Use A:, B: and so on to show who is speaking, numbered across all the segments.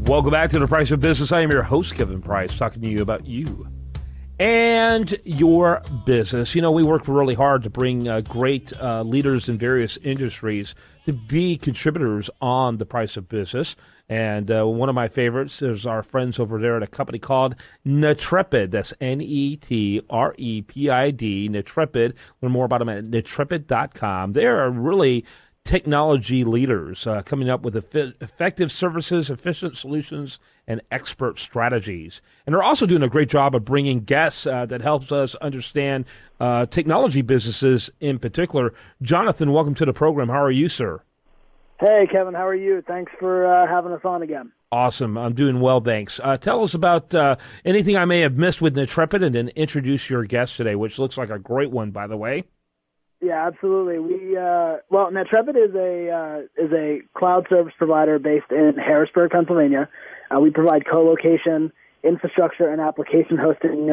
A: Welcome back to The Price of Business. I am your host, Kevin Price, talking to you about you and your business. You know, we work really hard to bring great leaders in various industries to be contributors on The Price of Business. And one of my favorites is our friends over there at a company called Netrepid. That's Netrepid, Netrepid. Learn more about them at netrepid.com. They are really technology leaders coming up with effective services, efficient solutions, and expert strategies. And they're also doing a great job of bringing guests that helps us understand technology businesses in particular. Jonathan, welcome to the program. How are you, sir?
B: Hey, Kevin. How are you? Thanks for having us on again.
A: Awesome. I'm doing well, thanks. Tell us about anything I may have missed with Netrepid, and then introduce your guest today, which looks like a great one, by the way.
B: Yeah, absolutely. Netrepid is a cloud service provider based in Harrisburg, Pennsylvania. We provide co-location, infrastructure, and application hosting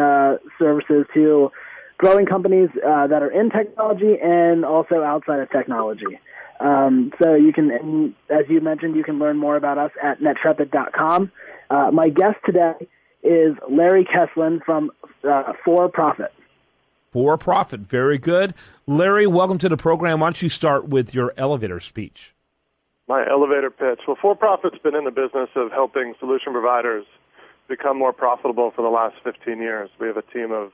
B: services to growing companies that are in technology and also outside of technology. So you can, and as you mentioned, you can learn more about us at netrepid.com. My guest today is Larry Kesslin from For Profit.
A: For Profit, very good. Larry, welcome to the program. Why don't you start with your elevator speech?
C: My elevator pitch. Well, For Profit's been in the business of helping solution providers become more profitable for the last 15 years. We have a team of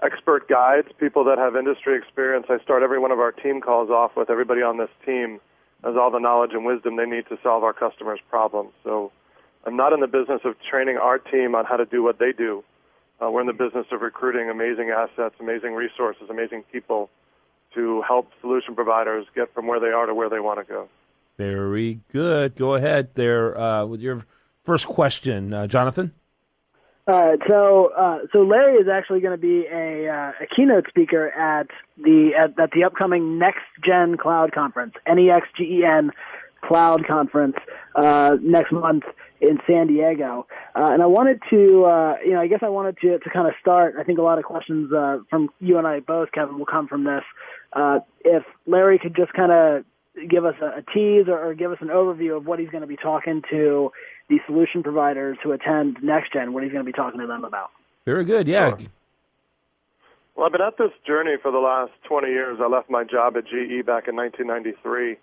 C: expert guides, people that have industry experience. I start every one of our team calls off with everybody on this team has all the knowledge and wisdom they need to solve our customers' problems. So I'm not in the business of training our team on how to do what they do. We're in the business of recruiting amazing assets, amazing resources, amazing people to help solution providers get from where they are to where they want to go.
A: Very good. Go ahead there with your first question, Jonathan.
B: All right. So Larry is actually going to be a keynote speaker at the upcoming Next Gen Cloud Conference, NEXGEN Cloud Conference, next month in San Diego. And I wanted to, to kind of start. I think a lot of questions from you and I both, Kevin, will come from this. If Larry could just kind of give us a tease or give us an overview of what he's going to be talking to the solution providers who attend NextGen, what he's going to be talking to them about.
A: Very good, yeah.
C: Sure. Well, I've been at this journey for the last 20 years. I left my job at GE back in 1993,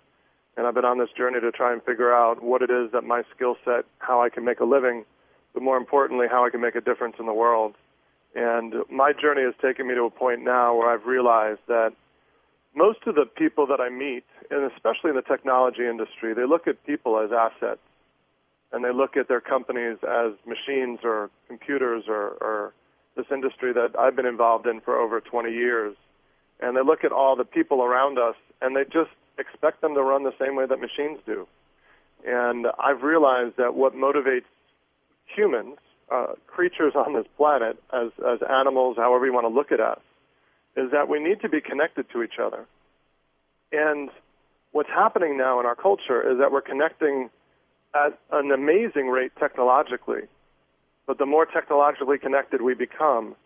C: and I've been on this journey to try and figure out what it is that my skill set, how I can make a living, but more importantly, how I can make a difference in the world. And my journey has taken me to a point now where I've realized that most of the people that I meet, and especially in the technology industry, they look at people as assets, and they look at their companies as machines or computers or this industry that I've been involved in for over 20 years. And they look at all the people around us, and they just expect them to run the same way that machines do. And I've realized that what motivates humans, creatures on this planet, as animals, however you want to look at us, is that we need to be connected to each other. And what's happening now in our culture is that we're connecting at an amazing rate technologically. But the more technologically connected we become,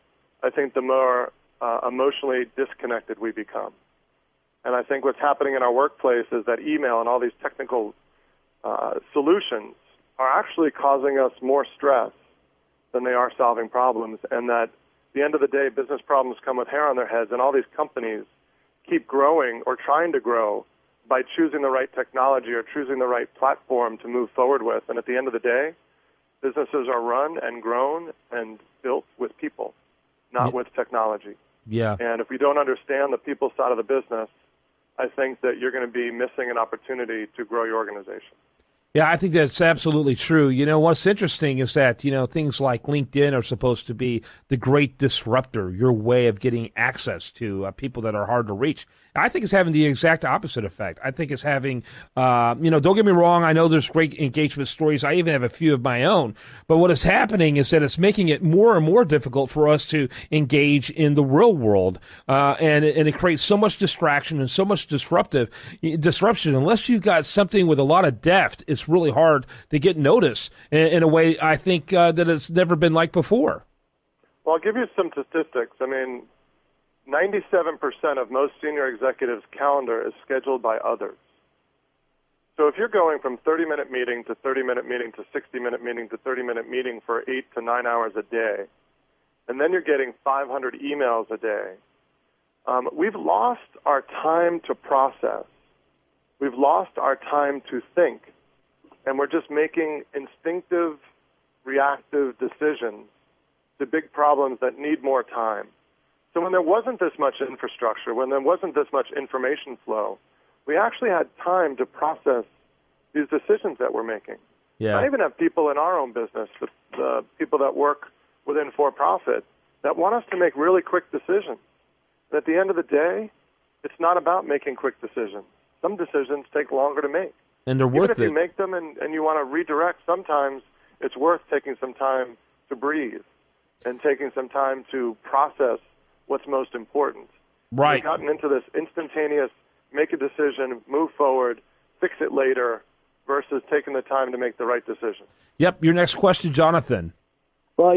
C: I think the more emotionally disconnected we become. And I think what's happening in our workplace is that email and all these technical solutions are actually causing us more stress than they are solving problems, and that at the end of the day, business problems come with hair on their heads, and all these companies keep growing or trying to grow by choosing the right technology or choosing the right platform to move forward with. And at the end of the day, businesses are run and grown and built with people, not with technology.
A: Yeah.
C: And if we don't understand the people side of the business, I think that you're going to be missing an opportunity to grow your organization.
A: Yeah, I think that's absolutely true. You know, what's interesting is that, you know, things like LinkedIn are supposed to be the great disruptor, your way of getting access to people that are hard to reach. I think it's having the exact opposite effect. I think it's having, don't get me wrong, I know there's great engagement stories. I even have a few of my own. But what is happening is that it's making it more and more difficult for us to engage in the real world. And it creates so much distraction and so much disruption. Unless you've got something with a lot of depth, it's really hard to get noticed in a way I think that it's never been like before.
C: Well, I'll give you some statistics. I mean, 97% of most senior executives' calendar is scheduled by others. So if you're going from 30-minute meeting to 30-minute meeting to 60-minute meeting to 30-minute meeting for 8 to 9 hours a day, and then you're getting 500 emails a day, we've lost our time to process. We've lost our time to think, and we're just making instinctive, reactive decisions to big problems that need more time. So when there wasn't this much infrastructure, when there wasn't this much information flow, we actually had time to process these decisions that we're making.
A: Yeah.
C: I even have people in our own business, the people that work within for-profit, that want us to make really quick decisions. And at the end of the day, it's not about making quick decisions. Some decisions take longer to make.
A: And they're worth it.
C: Even if you make them and you want to redirect, sometimes it's worth taking some time to breathe and taking some time to process what's most important.
A: Right.
C: We've gotten into this instantaneous, make a decision, move forward, fix it later, versus taking the time to make the right decision.
A: Yep. Your next question, Jonathan.
B: Well,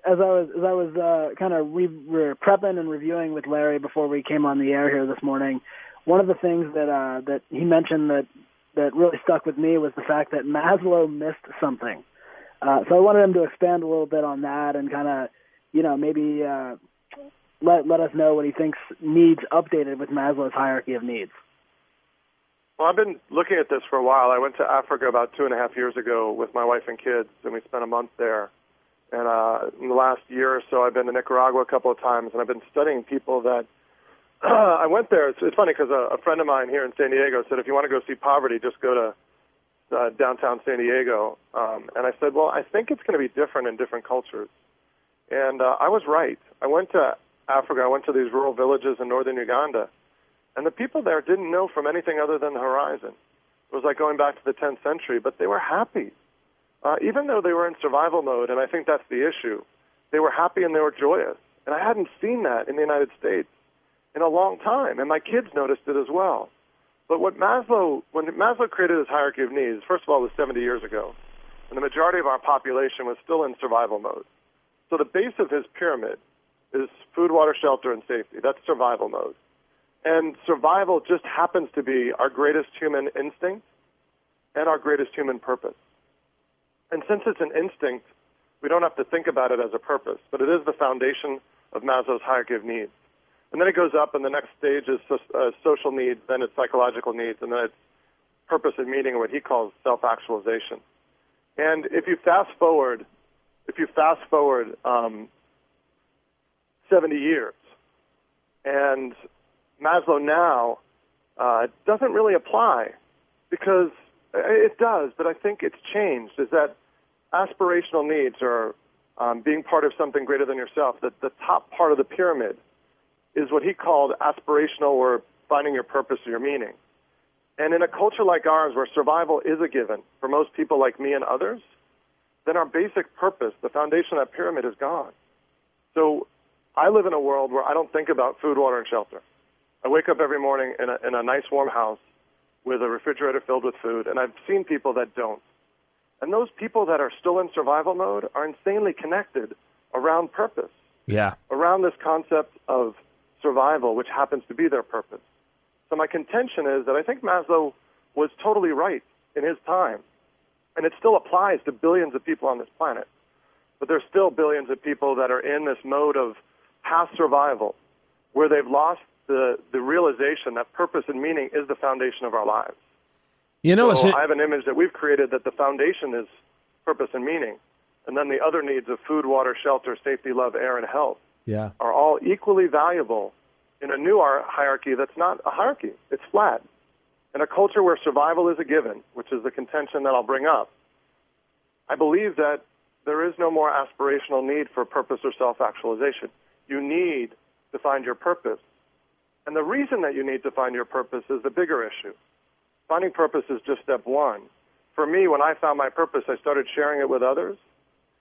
B: as I was kind of we were prepping and reviewing with Larry before we came on the air here this morning, one of the things that he mentioned that really stuck with me was the fact that Maslow missed something. So I wanted him to expand a little bit on that and kind of, maybe let us know what he thinks needs updated with Maslow's hierarchy of needs.
C: Well, I've been looking at this for a while. I went to Africa about 2.5 years ago with my wife and kids, and we spent a month there. And in the last year or so, I've been to Nicaragua a couple of times, and I've been studying people that I went there. It's funny because a friend of mine here in San Diego said, if you want to go see poverty, just go to downtown San Diego. And I said, well, I think it's going to be different in different cultures. And I was right. I went to Africa. I went to these rural villages in northern Uganda. And the people there didn't know from anything other than the horizon. It was like going back to the 10th century, but they were happy. Even though they were in survival mode, and I think that's the issue, they were happy and they were joyous. And I hadn't seen that in the United States in a long time, and my kids noticed it as well. But when Maslow created his hierarchy of needs, first of all, it was 70 years ago, and the majority of our population was still in survival mode. So the base of his pyramid is food, water, shelter, and safety. That's survival mode. And survival just happens to be our greatest human instinct and our greatest human purpose. And since it's an instinct, we don't have to think about it as a purpose, but it is the foundation of Maslow's hierarchy of needs. And then it goes up, and the next stage is social needs, then it's psychological needs, and then it's purpose and meaning, or what he calls self-actualization. And if you fast forward 70 years, and Maslow now doesn't really apply, because it does, but I think it's changed, is that aspirational needs are being part of something greater than yourself. The top part of the pyramid is what he called aspirational, or finding your purpose or your meaning. And in a culture like ours, where survival is a given for most people like me and others, then our basic purpose, the foundation of that pyramid, is gone. So I live in a world where I don't think about food, water, and shelter. I wake up every morning in a nice warm house with a refrigerator filled with food, and I've seen people that don't. And those people that are still in survival mode are insanely connected around purpose.
A: Yeah.
C: Around this concept of survival, which happens to be their purpose. So my contention is that I think Maslow was totally right in his time, and it still applies to billions of people on this planet. But there's still billions of people that are in this mode of past survival, where they've lost the realization that purpose and meaning is the foundation of our lives. So I have an image that we've created that the foundation is purpose and meaning, and then the other needs of food, water, shelter, safety, love, air, and health are all equally valuable in a new hierarchy that's not a hierarchy. It's flat. In a culture where survival is a given, which is the contention that I'll bring up, I believe that there is no more aspirational need for purpose or self-actualization. You need to find your purpose. And the reason that you need to find your purpose is the bigger issue. Finding purpose is just step one. For me, when I found my purpose, I started sharing it with others,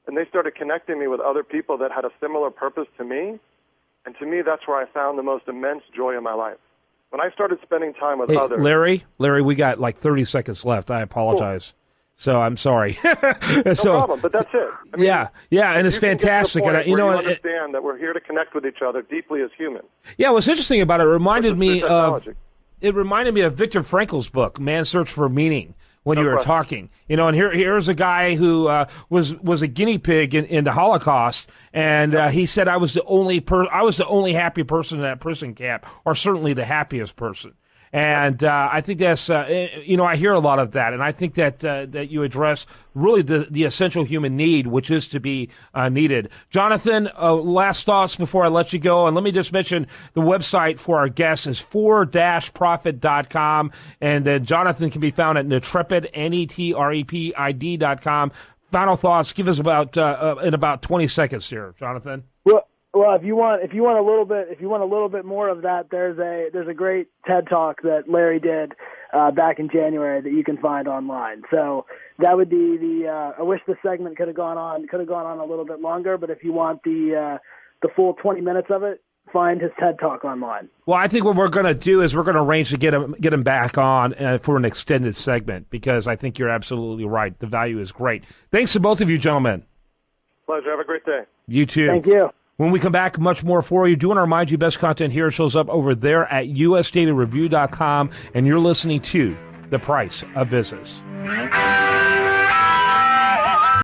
C: and they started connecting me with other people that had a similar purpose to me. And to me, that's where I found the most immense joy in my life. When I started spending time with others.
A: Larry, we got like 30 seconds left. I apologize. Cool. So I'm sorry.
C: No problem, but that's it. I mean,
A: and it's fantastic.
C: And you understand that we're here to connect with each other deeply as humans.
A: Yeah, what's interesting about it reminded me of Viktor Frankl's book, Man's Search for Meaning. when you were talking. And here's a guy who was a guinea pig in the Holocaust, and he said I was the only happy person in that prison camp, or certainly the happiest person. And I think that's, I hear a lot of that, and I think that you address really the essential human need, which is to be needed. Jonathan, last thoughts before I let you go, and let me just mention the website for our guests is for-profit.com, and Jonathan can be found at Netrepid, NETREPID.com. Final thoughts, give us in about 20 seconds here, Jonathan.
B: Well, if you want a little bit more of that, there's a great TED Talk that Larry did back in January that you can find online. So that would be I wish the segment could have gone on a little bit longer, but if you want the full 20 minutes of it, find his TED Talk online.
A: Well, I think what we're going to do is we're going to arrange to get him back on for an extended segment, because I think you're absolutely right. The value is great. Thanks to both of you, gentlemen.
C: Pleasure. Have a great day.
A: You too.
B: Thank you.
A: When we come back, much more for you. Do want to remind you, best content here shows up over there at usdatareview.com, and you're listening to The Price of Business.